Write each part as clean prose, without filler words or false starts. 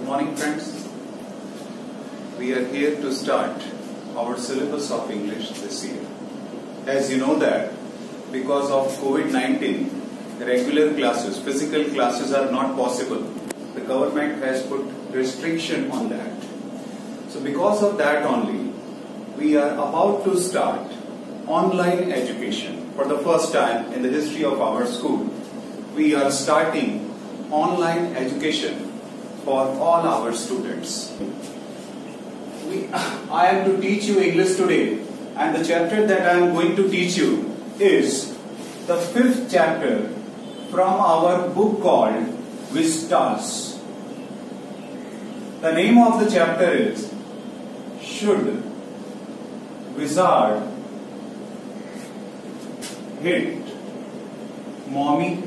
morning, friends. We are here to start our syllabus of English this year. As you know that because of COVID-19, regular classes, physical classes are not possible. The government has put restriction on that. So because of that only, we are about to start online education. For the first time in the history of our school, we are starting online education for all our students. I am to teach you English today, and the chapter that I am going to teach you is the 5th chapter from our book called Vistas. The name of the chapter is Should Wizard Hit Mommy?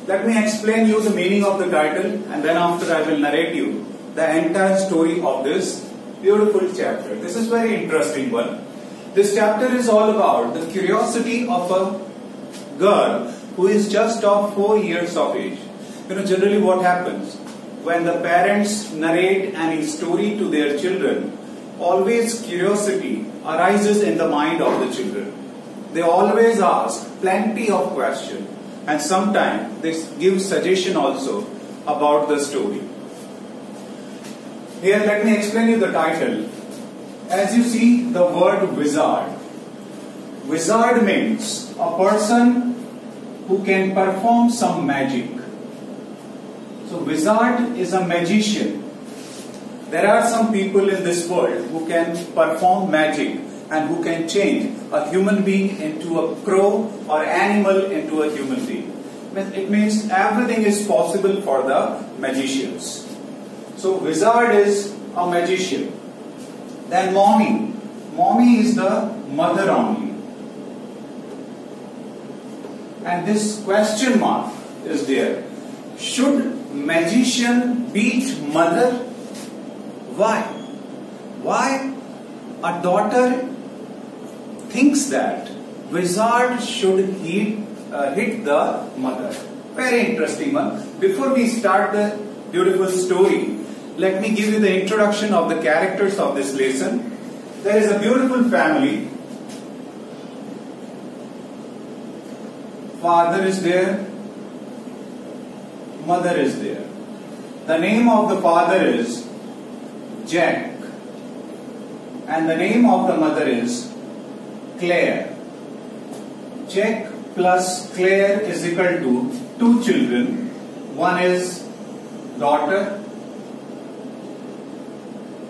Let me explain you the meaning of the title, and then after I will narrate you the entire story of this beautiful chapter. This is very interesting one. This chapter is all about the curiosity of a girl who is just of 4 years of age. Generally what happens when the parents narrate any story to their children, always curiosity arises in the mind of the children. They always ask plenty of questions. And sometimes they give suggestion also about the story. Here let me explain you the title. As you see the word wizard. Wizard means a person who can perform some magic. So wizard is a magician. There are some people in this world who can perform magic and who can change a human being into a crow or animal into a human being. It means everything is possible for the magicians. So wizard is a magician. Then mommy. Mommy is the mother only. And this question mark is there. Should magician beat mother? Why? Why a daughter thinks that wizard should hit the mother? Very interesting one. Before we start the beautiful story, let me give you the introduction of the characters of this lesson. There is a beautiful family. Father is there. Mother is there. The name of the father is Jack. And the name of the mother is Claire. Jack plus Claire is equal to 2 children. One is daughter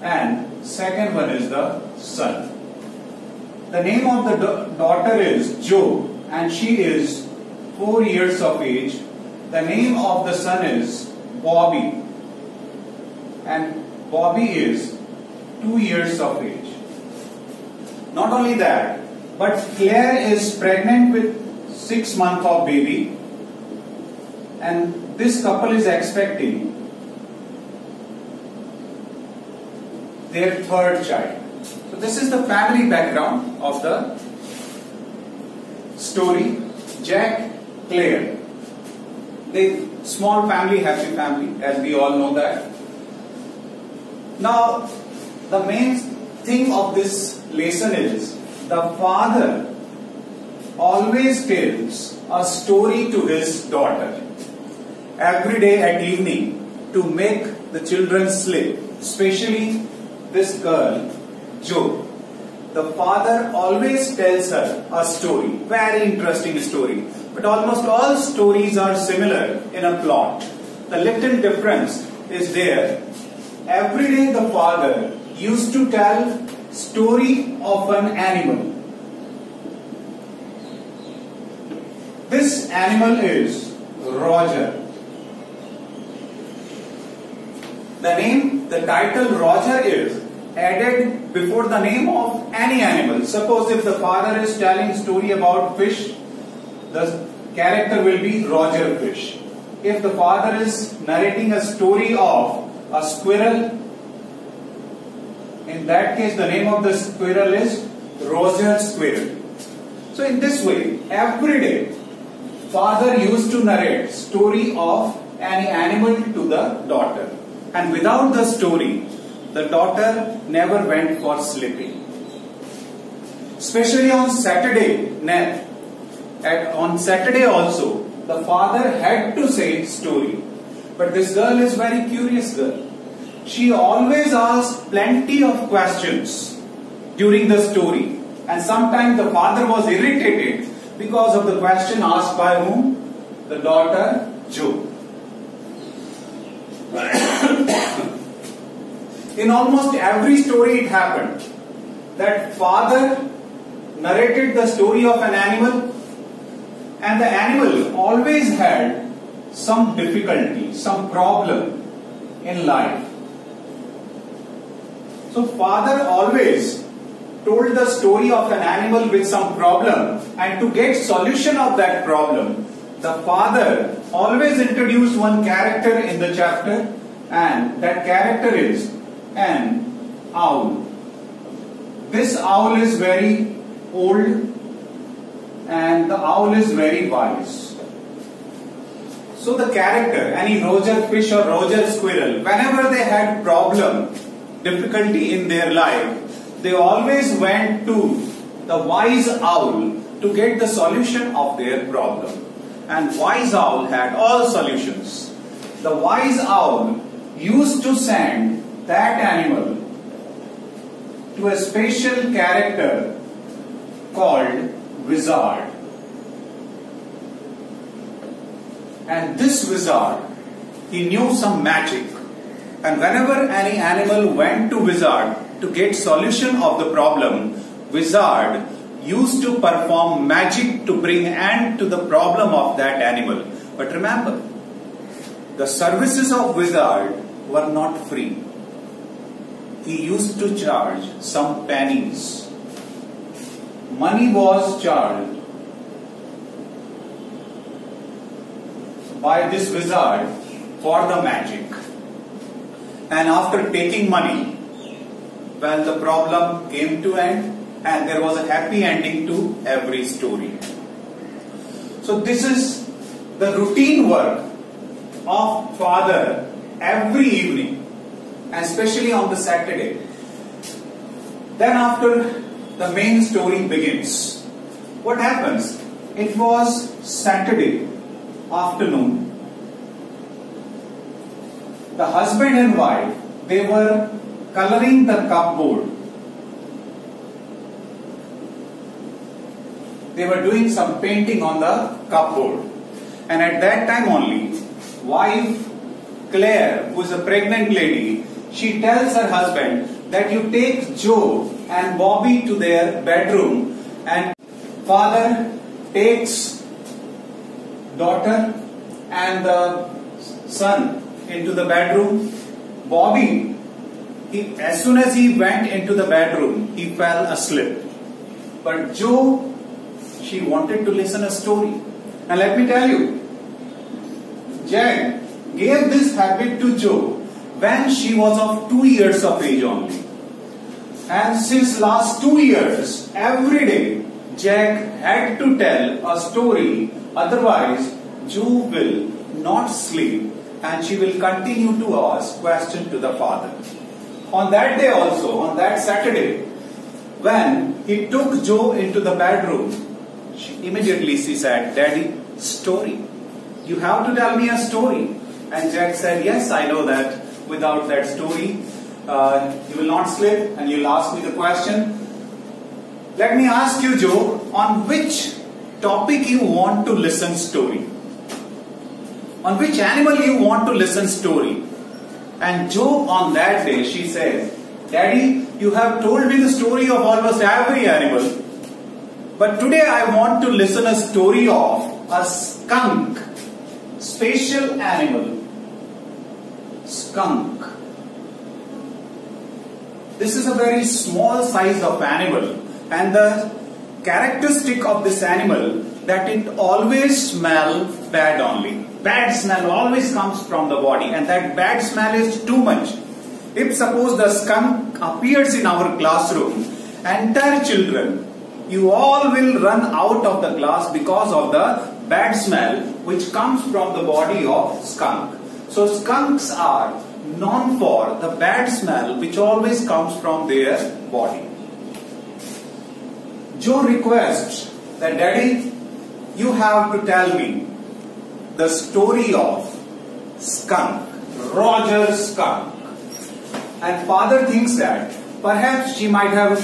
and second one is the son. The name of the daughter is Jo and she is 4 years of age. The name of the son is Bobby and Bobby is 2 years of age. Not only that, but Claire is pregnant with 6 months of baby and this couple is expecting their 3rd child. So this is the family background of the story. Jack, Claire. They small family, happy family, as we all know that. Now, the main thing of this lesson is the father always tells a story to his daughter every day at evening to make the children sleep, especially this girl, Jo. The father always tells her a story, very interesting story. But almost all stories are similar in a plot. The little difference is there. Every day the father used to tell story of an animal. This animal is Roger. The title Roger is added before the name of any animal. Suppose if the father is telling story about fish, the character will be Roger Fish. If the father is narrating a story of a squirrel, in that case the name of the squirrel is Roger Squirrel. So in this way, every day father used to narrate story of any animal to the daughter, and without the story, the daughter never went for sleeping. Especially on Saturday, on Saturday also, the father had to say story. But this girl is very curious girl. She always asked plenty of questions during the story, and sometimes the father was irritated because of the question asked by whom? The daughter Jo. In almost every story it happened that father narrated the story of an animal, and the animal always had some difficulty, some problem in life. So father always told the story of an animal with some problem, and to get solution of that problem, the father always introduced one character in the chapter, and that character is an owl. This owl is very old and the owl is very wise. So the character, any Roger Fish or Roger Squirrel, whenever they had problem, difficulty in their life, they always went to the wise owl to get the solution of their problem. And wise owl had all solutions. The wise owl used to send that animal to a special character called Wizard. And this wizard, he knew some magic. And whenever any animal went to wizard to get solution of the problem, wizard used to perform magic to bring end to the problem of that animal. But remember, the services of wizard were not free. He used to charge some pennies. Money was charged by this wizard for the magic. And after taking money, well, the problem came to end and there was a happy ending to every story. So this is the routine work of father every evening, and especially on the Saturday. Then after the main story begins, what happens? It was Saturday afternoon. The husband and wife, they were coloring the cupboard. They were doing some painting on the cupboard. And at that time only, wife Claire, who is a pregnant lady, she tells her husband that you take Joe and Bobby to their bedroom, and father takes daughter and the son into the bedroom. Bobby, as soon as he went into the bedroom, he fell asleep. But Joe, she wanted to listen a story. And let me tell you, Jack gave this habit to Joe when she was of 2 years of age only. And since last 2 years, every day, Jack had to tell a story, otherwise Joe will not sleep and she will continue to ask questions to the father. On that day also, on that Saturday, when he took Joe into the bedroom, immediately she said, Daddy, story. You have to tell me a story. And Jack said, yes, I know that. Without that story, you will not sleep and you will ask me the question. Let me ask you, Joe, on which topic you want to listen story? On which animal you want to listen story? And Joe, on that day, she says, Daddy, you have told me the story of almost every animal. But today I want to listen a story of a skunk. Special animal. Skunk. This is a very small size of animal, and the characteristic of this animal that it always smells bad only. Bad smell always comes from the body, and that bad smell is too much. If suppose the skunk appears in our classroom, entire children, you all will run out of the class because of the bad smell which comes from the body of skunk. So skunks are known for the bad smell which always comes from their body. Joe requests that, Daddy, you have to tell me the story of skunk, Roger Skunk. And father thinks that perhaps she might have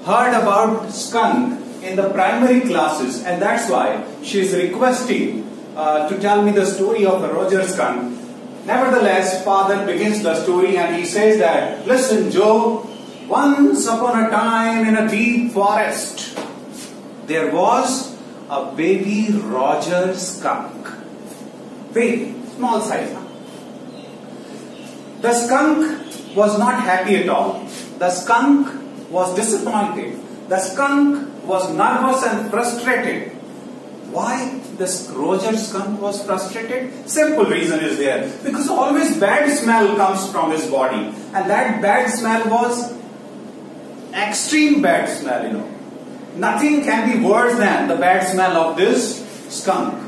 heard about skunk in the primary classes, and that's why she is requesting to tell me the story of the Roger Skunk. Nevertheless, father begins the story and he says that, listen, Joe, once upon a time in a deep forest, there was a baby Roger Skunk. Baby, small size. The skunk was not happy at all. The skunk was disappointed. The skunk was nervous and frustrated. Why this Roger Skunk was frustrated? Simple reason is there. Because always bad smell comes from his body. And that bad smell was extreme bad smell, you know. Nothing can be worse than the bad smell of this skunk.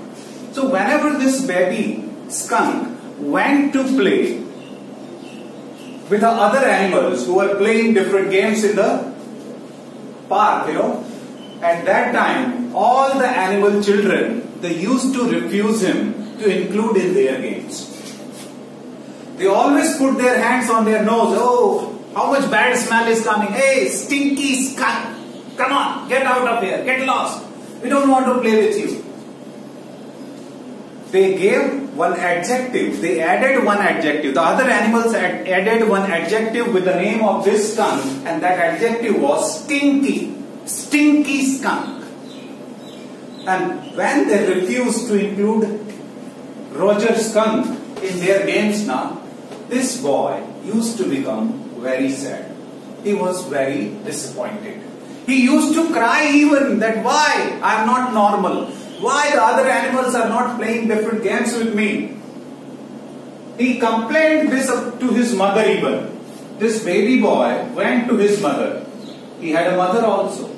So whenever this baby skunk went to play with the other animals who were playing different games in the park, you know, at that time, all the animal children, they used to refuse him to include in their games. They always put their hands on their nose. Oh, how much bad smell is coming. Hey, stinky skunk. Come on, get out of here. Get lost. We don't want to play with you. They gave one adjective. They added one adjective. The other animals added one adjective with the name of this skunk, and that adjective was stinky. Stinky skunk. And when they refused to include Roger Skunk in their games now, this boy used to become very sad. He was very disappointed. He used to cry even that why I am not normal. Why the other animals are not playing different games with me. He complained this to his mother even. This baby boy went to his mother. He had a mother also.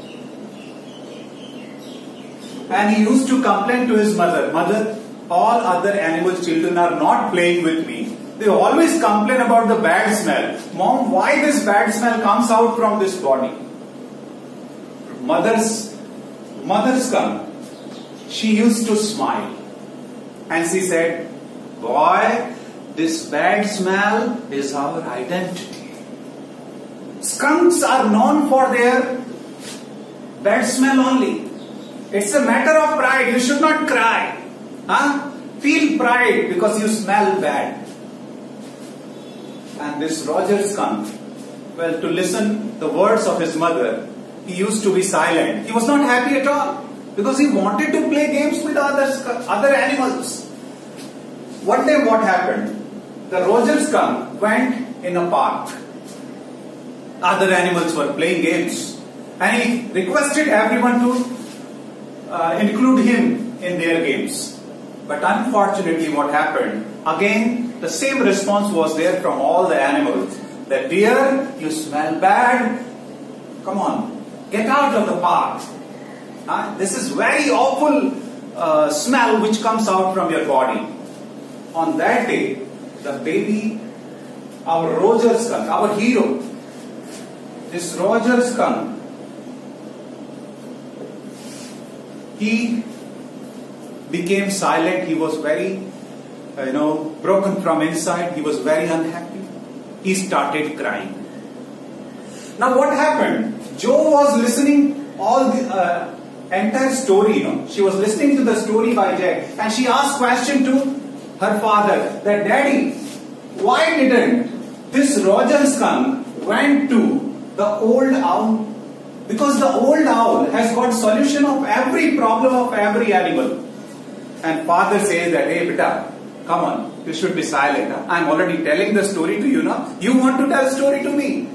And he used to complain to his mother, Mother, all other animal children are not playing with me. They always complain about the bad smell. Mom, why this bad smell comes out from this body? Mother skunk, she used to smile. And she said, boy, this bad smell is our identity. Skunks are known for their bad smell only. It's a matter of pride. You should not cry. Huh? Feel pride because you smell bad. And this Roger Skunk, well, to listen the words of his mother, he used to be silent. He was not happy at all because he wanted to play games with other animals. One day what happened? The Roger Skunk went in a park. Other animals were playing games. And he requested everyone to include him in their games. But unfortunately what happened? Again, the same response was there from all the animals. That dear, you smell bad. Come on, get out of the park. This is very awful smell which comes out from your body. On that day, the baby, our Roger Skunk, our hero, this Roger Skunk, he became silent. He was very, broken from inside. He was very unhappy. He started crying. Now what happened? Joe was listening all the entire story. She was listening to the story by Jack, and she asked question to her father that, Daddy, why didn't this Roger Skunk went to the old owl? Because the old owl has got solution of every problem of every animal. And father says that, hey beta, come on, you should be silent. I am already telling the story to you now. You want to tell story to me?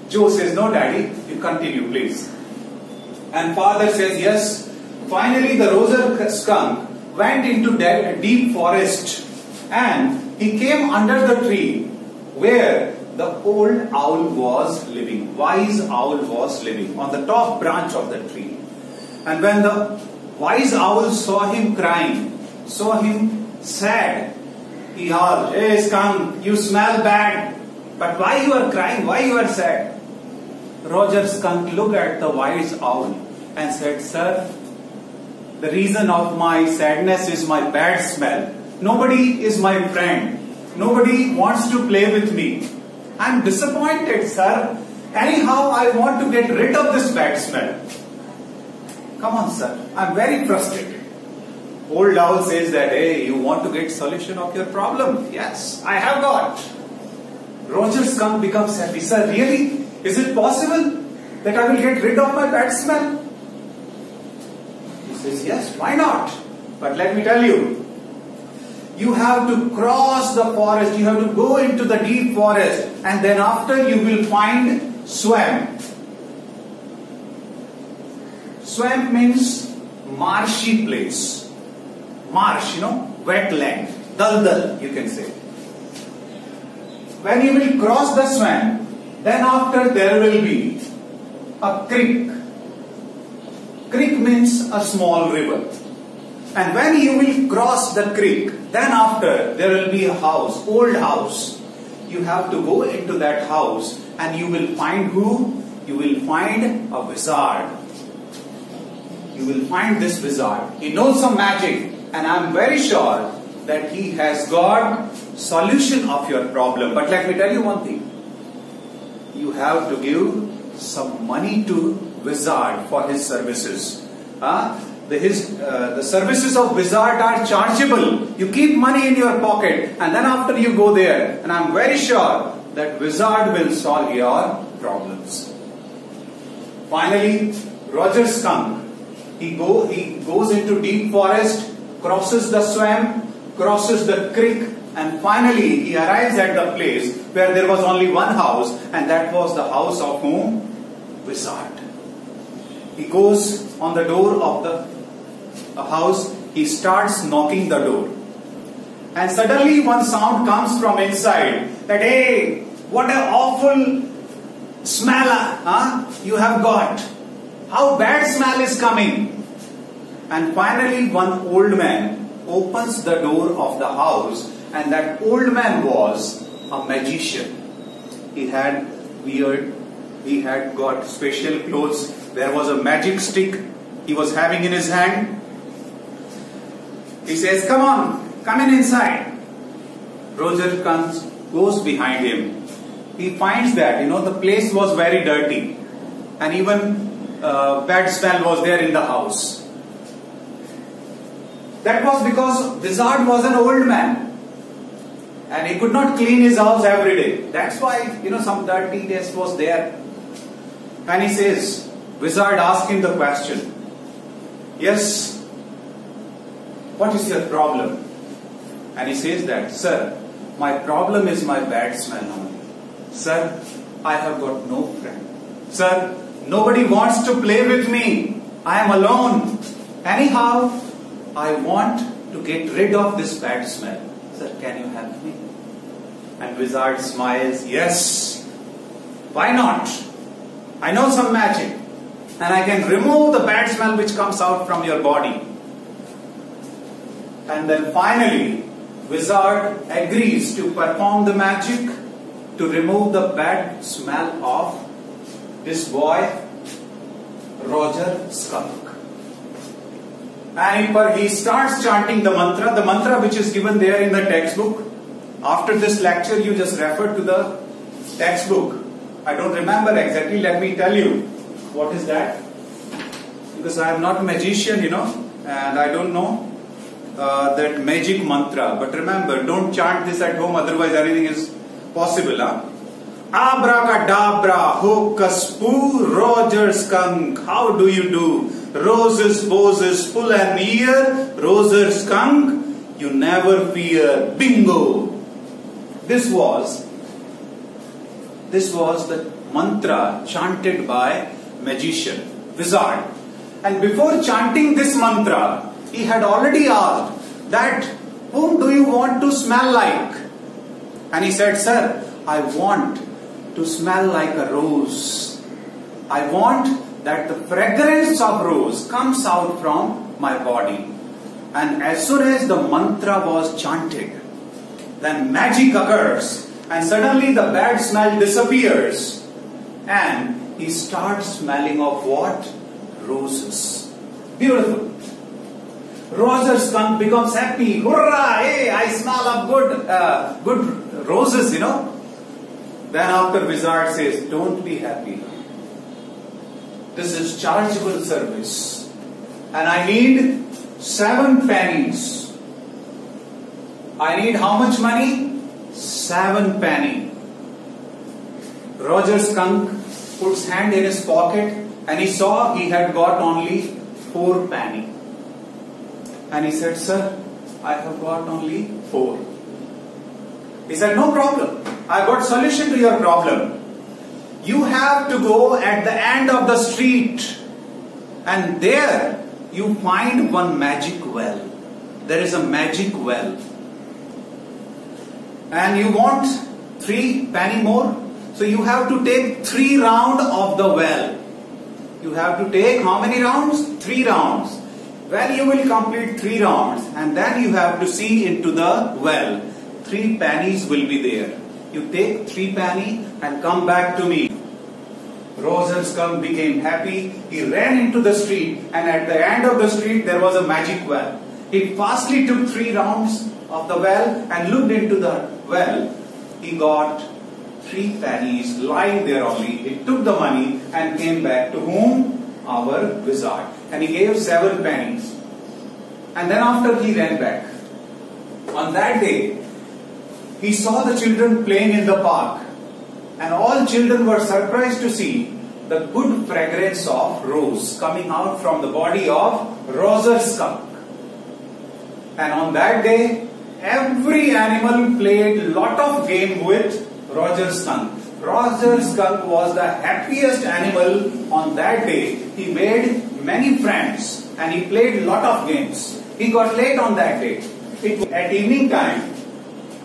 Joe says, no daddy, you continue please. And father says, yes. Finally the Roger Skunk went into a deep forest and he came under the tree where the old owl was living. Wise owl was living on the top branch of the tree. And when the wise owl saw him crying, saw him sad. He asked, "Hey skunk, you smell bad, but why you are crying? Why you are sad?" Roger Skunk looked at the wise owl and said, "Sir, the reason of my sadness is my bad smell. Nobody is my friend. Nobody wants to play with me. I'm disappointed, sir. Anyhow, I want to get rid of this bad smell. Come on, sir. I'm very frustrated." Old owl says that, "Hey, you want to get solution of your problem?" "Yes, I have got." Roger Skunk becomes happy. "Sir, really? Is it possible that I will get rid of my bad smell?" He says, "Yes, why not? But let me tell you, you have to cross the forest, you have to go into the deep forest, and then after you will find swamp." Swamp means marshy place. Marsh, wetland, daldal, you can say. When you will cross the swamp, then after there will be a creek. Creek means a small river. And when you will cross the creek, then after there will be a house, old house. You have to go into that house and you will find who? You will find a wizard. You will find this wizard. He knows some magic and I am very sure that he has got solution of your problem. But let me tell you one thing. You have to give some money to wizard for his services. The services of wizard are chargeable. You keep money in your pocket and then after you go there, and I'm very sure that wizard will solve your problems. Finally, Roger Skunk, he goes into deep forest, crosses the swamp, crosses the creek, and finally he arrives at the place where there was only one house, and that was the house of whom? Wizard. He goes on the door of the house, he starts knocking the door. And suddenly one sound comes from inside that, "Hey, what an awful smell you have got. How bad smell is coming." And finally one old man opens the door of the house, and that old man was a magician. He had beard, he had got special clothes, there was a magic stick he was having in his hand. He says, "Come on, come inside." Roger goes behind him. He finds that, the place was very dirty and even bad smell was there in the house. That was because wizard was an old man and he could not clean his house every day. That's why, some dirtiness was there. And he says, wizard asked him the question, "Yes, what is your problem?" And he says that, "Sir, my problem is my bad smell only. Sir, I have got no friend. Sir, nobody wants to play with me. I am alone. Anyhow, I want to get rid of this bad smell. Sir, can you help me?" And wizard smiles, "Yes, why not? I know some magic and I can remove the bad smell which comes out from your body." And then finally, wizard agrees to perform the magic to remove the bad smell of this boy, Roger Skunk. And he starts chanting the mantra which is given there in the textbook. After this lecture, you just refer to the textbook. I don't remember exactly, let me tell you. What is that? Because I am not a magician, and I don't know that magic mantra. But remember, don't chant this at home, otherwise everything is possible. Abracadabra, hocus poo, Roger Skunk, how do you do? Roses, posies, pull and near, Roger Skunk, you never fear. Bingo! This was the mantra chanted by magician, wizard. And before chanting this mantra, he had already asked that, "Whom do you want to smell like?" And he said, "Sir, I want to smell like a rose. I want that the fragrance of rose comes out from my body. And as soon as the mantra was chanted, then magic occurs and suddenly the bad smell disappears and he starts smelling of what? Roses. Beautiful. Roger Skunk becomes happy. Hurrah! Hey, I smell of good roses, you know. Then after Wizard says, don't be happy. This is chargeable service. And I need 7 pennies. I need how much money? 7 penny. Roger Skunk puts hand in his pocket and he saw he had got only 4 penny. And he said, sir, I have got only 4. He said, no problem. I got solution to your problem. You have to go at the end of the street and there you find one magic well. There is a magic well. And you want 3 penny more? So you have to take 3 rounds of the well. You have to take how many rounds? 3 rounds. Well, you will complete 3 rounds and then you have to see into the well. 3 pennies will be there. You take 3 penny and come back to me. Roger Skunk became happy. He ran into the street and at the end of the street there was a magic well. He fastly took 3 rounds of the well and looked into the well. He got 3 pennies lying there only. He took the money and came back to whom? Our wizard. And he gave 7 pennies. And then after he ran back. On that day, he saw the children playing in the park. And all children were surprised to see the good fragrance of rose coming out from the body of Roger Skunk. And on that day, every animal played lot of game with Roger Skunk. Roger Skunk was the happiest animal on that day. He made many friends and he played lot of games. He got late on that day. At evening time,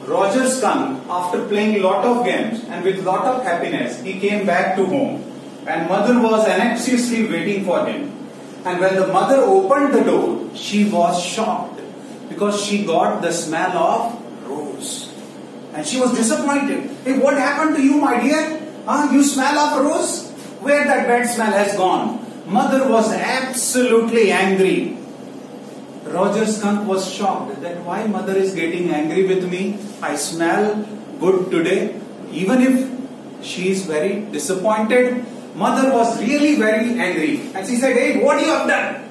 Roger Skunk, after playing lot of games and with lot of happiness, he came back to home. And mother was anxiously waiting for him. And when the mother opened the door, she was shocked because she got the smell of rose. And she was disappointed. Hey, what happened to you, my dear? You smell of rose? Where that bad smell has gone? Mother was absolutely angry. Roger Skunk was shocked that why mother is getting angry with me. I smell good today. Even if she is very disappointed, mother was really very angry. And she said, hey, what you have done?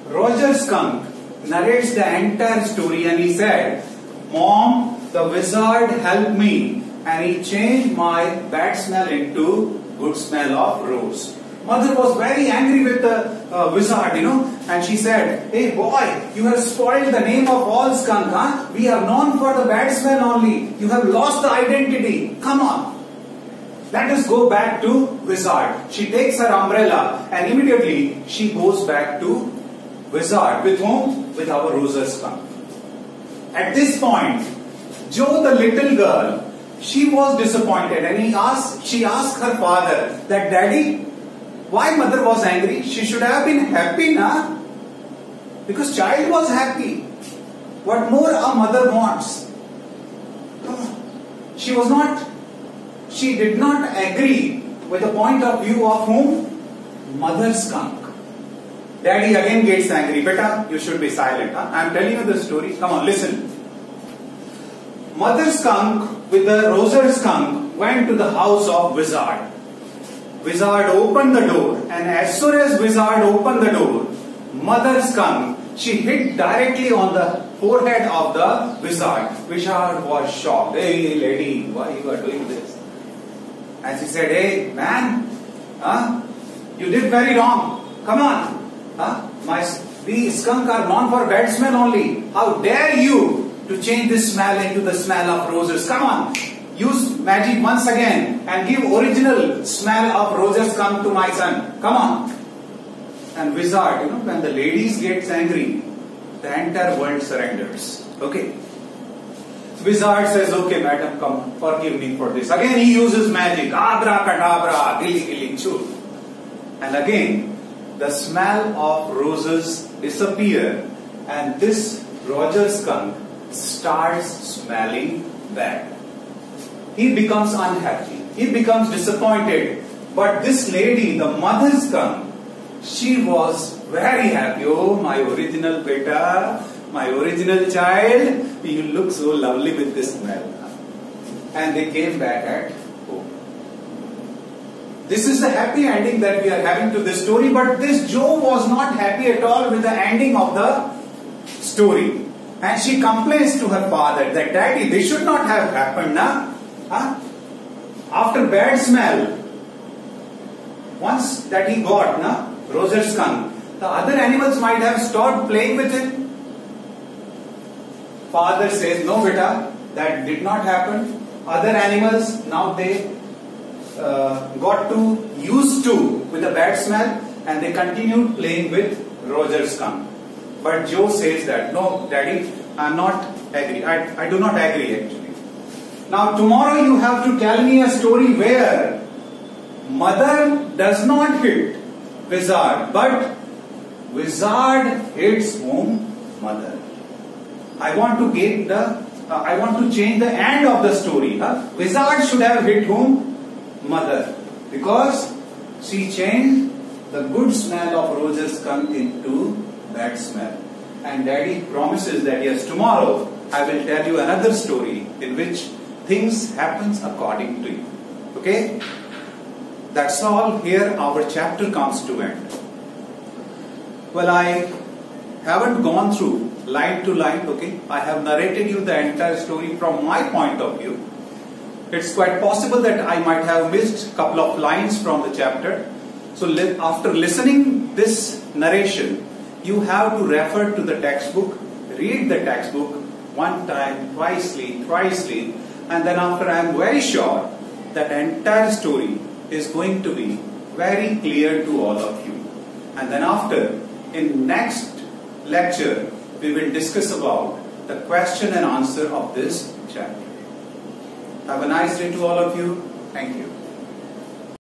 Roger Skunk narrates the entire story and he said, Mom, the wizard helped me and he changed my bad smell into good smell of rose. Mother was very angry with the wizard, you know, and she said, hey boy, you have spoiled the name of all skunk, huh? We are known for the bad smell only. You have lost the identity. Come on. Let us go back to wizard. She takes her umbrella and immediately she goes back to wizard. With whom? With our Roger Skunk. At this point, Jo, the little girl, she was disappointed and she asked her father that, Daddy, why mother was angry? She should have been happy, na? Because child was happy. What more a mother wants? She did not agree with the point of view of whom? Mother Skunk. Daddy again gets angry. Beta, you should be silent. Huh? I am telling you the story. Come on, listen. Mother Skunk with the Roger Skunk went to the house of wizard. Wizard opened the door and as soon as wizard opened the door, Mother Skunk, she hit directly on the forehead of the wizard. Wizard was shocked. Hey lady, why you are doing this? And she said, hey man, you did very wrong. Come on. We skunk are known for bad smell only. How dare you to change this smell into the smell of roses? Come on. Use magic once again and give original smell of Roger Skunk to my son. Come on. And wizard, you know, when the ladies gets angry, the entire world surrenders. Okay. Wizard says, okay madam, come, forgive me for this. Again he uses magic. Abracadabra, gilly gilly choo. And again, the smell of roses disappear, and this Roger skunk starts smelling bad. He becomes unhappy. He becomes disappointed. But this lady, the mother skunk, she was very happy. Oh, my original beta, my original child, you look so lovely with this smell. And they came back at home. This is the happy ending that we are having to this story, but this Jo was not happy at all with the ending of the story. And she complains to her father that, Daddy, this should not have happened, na? Huh? After bad smell, once that he got, na, Roger skunk, the other animals might have stopped playing with him. Father says, no beta, that did not happen. Other animals, now they got too used to with the bad smell, and they continued playing with Roger skunk. But Jo says that, no, Daddy, I am not agree. I do not agree actually. Now tomorrow you have to tell me a story where mother does not hit wizard, but wizard hits whom? Mother. I want to get the. I want to change the end of the story. Wizard should have hit whom? Mother, because she changed the good smell of Roger skunk into bad smell. And Daddy promises that yes, tomorrow I will tell you another story in which things happens according to you. Okay? That's all. Here our chapter comes to end. Well, I haven't gone through line to line, okay? I have narrated you the entire story from my point of view. It's quite possible that I might have missed a couple of lines from the chapter. So after listening this narration, you have to refer to the textbook, read the textbook one time, twicely, and then after I am very sure that entire story is going to be very clear to all of you. And then after, in next lecture, we will discuss about the question and answer of this chapter. Have a nice day to all of you. Thank you.